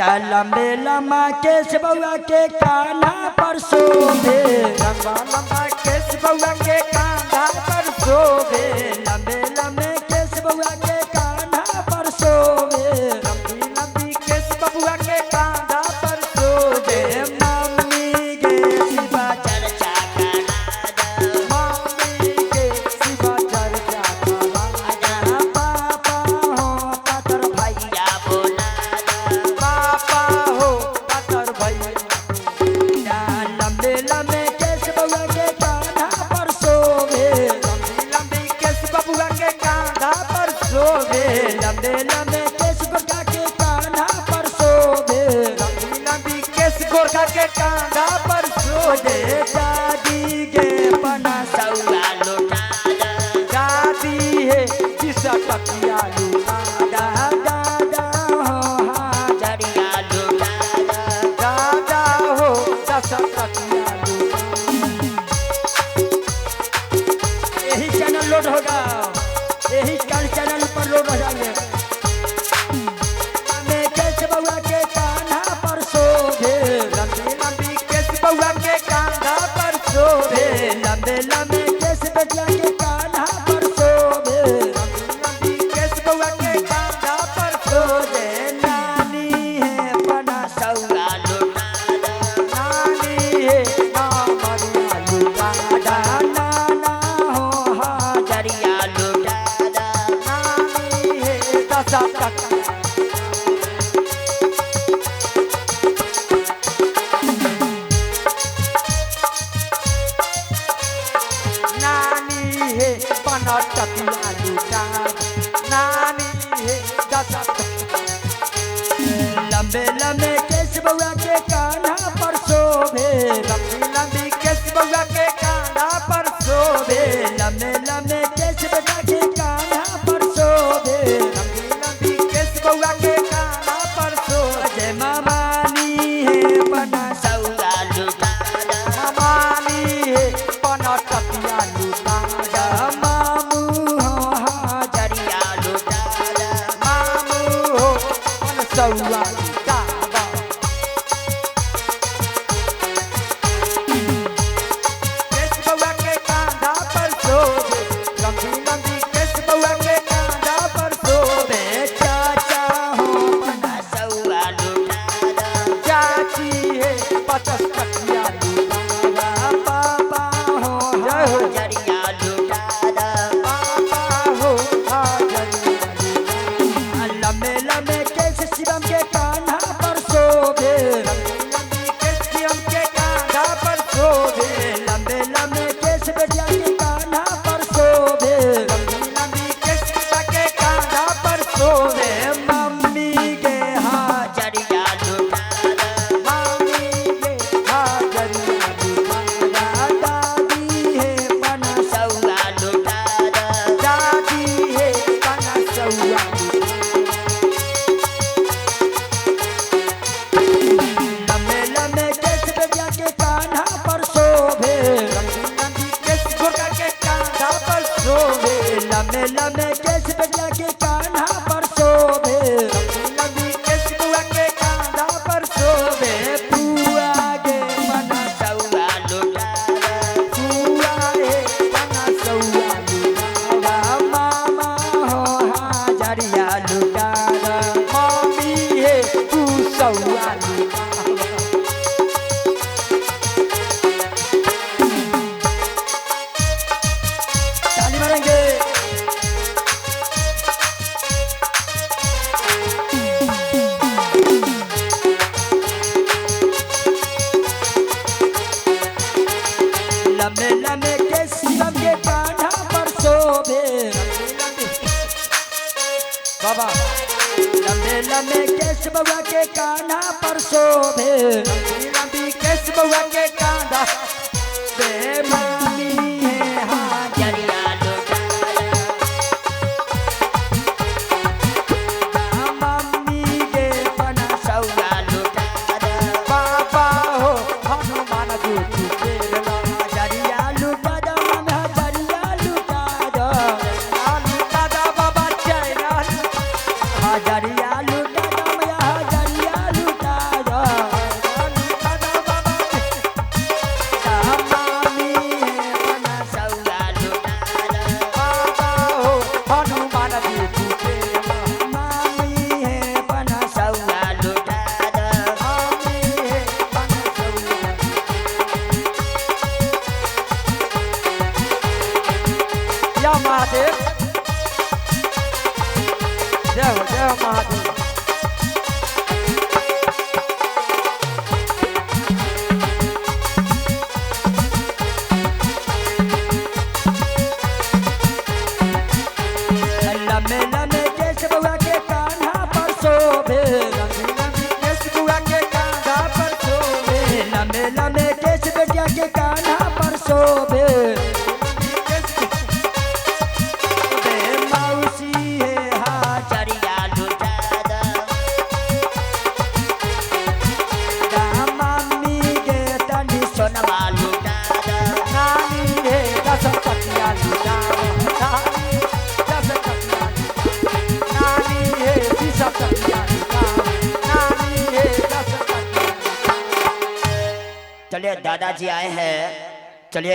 लंबे लम्बा केस बउआ के कान्हा पर शोभे। लंबा लंबा केस बउआ के कांधा पर शोभे। लंबे लंबे केस बउआ के कान्हा पर शोभे। लंबी लंबी केस बउआ के कांधा पर शोभे। मम्मी के शिवा चर्चा करा दो। मम्मी के शिवा चर्चा करा दो। पापा हो पातर भैया बोला दो। पापा हो पातर भैया। लंबे लंबे केस बउआ के कान्हा पर शोभे। लंबी लंबी केस बउआ के कांधा पर शोभे। लंबे लंबे केस बउआ के कान्हा पर शोभे। लंबी लंबी केस गोरखा के कांधा पर शोभे। दादी के पना सौआ लुटा दो। दादी है किसा टकिया लूटा। दादा हो हाजरिया लुटा दो। दादा हो दसा टकिया लूटा। यही चैनल लोड होगा, यही कल चैनल पर लोड हो जाएंगे। मैं केस बउआ के कान्हा पर शोभे। लंबी लंबी केस बउआ के कांधा पर शोभे। लंबे लंबे केस बेटिया के कान्हा पर शोभे। लंबी लंबी केस बउआ के कांधा पर शोभे। नानी है पना सौआ लुटा दो। नानी है नामरिया लूटा। नाना हो हाजरिया लुटा दो। नानी है दसा टकिया। नानी है पना टकिया लूटा। नानी है दसा टकिया। लंबे लंबे केस बउआ के कान्हा पर शोभे। लंबी लंबी केस बउआ के कांधा पर शोभे। लंबे लंबे केस बेटा के कान्हा पर शोभे। लंबी लंबी केस बउआ के कांधा पर शोभे। जय मामानी है पना सौआ लुटा दो। मानी है पना टकिया लूटा। मामू हो हाजरिया लुटा दो। मामू हो पन सौआ लूटा। केस बउआ के कांधा पर शोभे। लंबी लंबी केस बउआ के कांधा पर शोभे। चाचा हो पना सौआ लुटा दो। चाची है पचास टकिया लूटा। पापा हो जय हो। हाजरिया लुटा दो। पापा हो हाजरिया लूटा। लंबे लंबे केस शिवम के कान्हा पर शोभे। लंबी लंबी केस शिवम के कांधा पर शोभे। लंबे लंबे केस बेटिया के कान्हा पर शोभे। लंबी लंबी केस पिता के कांधा पर शोभे। मम्मी के हाजरिया लुटा दो। मामी के हाजरिया लूटा। दादी है पना सौआ लुटा दो। दादी है पना सौआ लूटा। लंबे लंबे केस बेटिया के कान्हा पर शोभे। लंबी लंबी केस गोरखा के कांधा पर शोभे। लंबे लंबे केस बेटिया के कान्हा पर शोभे। लंबी लंबी केस बुआ के कांधा पर शोभे। बुआ के पना सौआ लुटा दो। बुआ है पना सौआ लूटा। मामा हो हाजरिया लुटा दो। मामी है तू सौआ लूटा। ताली मारेंगे। लंबे लंबे केस शिवम के कान्हा पर शोभे। बाबा लंबे लंबे केस बउआ के कान्हा पर शोभे। लंबी लंबी केस बुआ के कांधा बे मामी है हाजरिया लुटा दो। मम्मी के पना सौआ लुटा दो। पापा हो हनुमान जी की प्रेरणा। हाजरिया लुटा दो। हाजरिया लुटा दो। लूटा दा बाबा चैना। हाजरिया लुटा दो। हाजरिया लुटा चलिए दादाजी आए हैं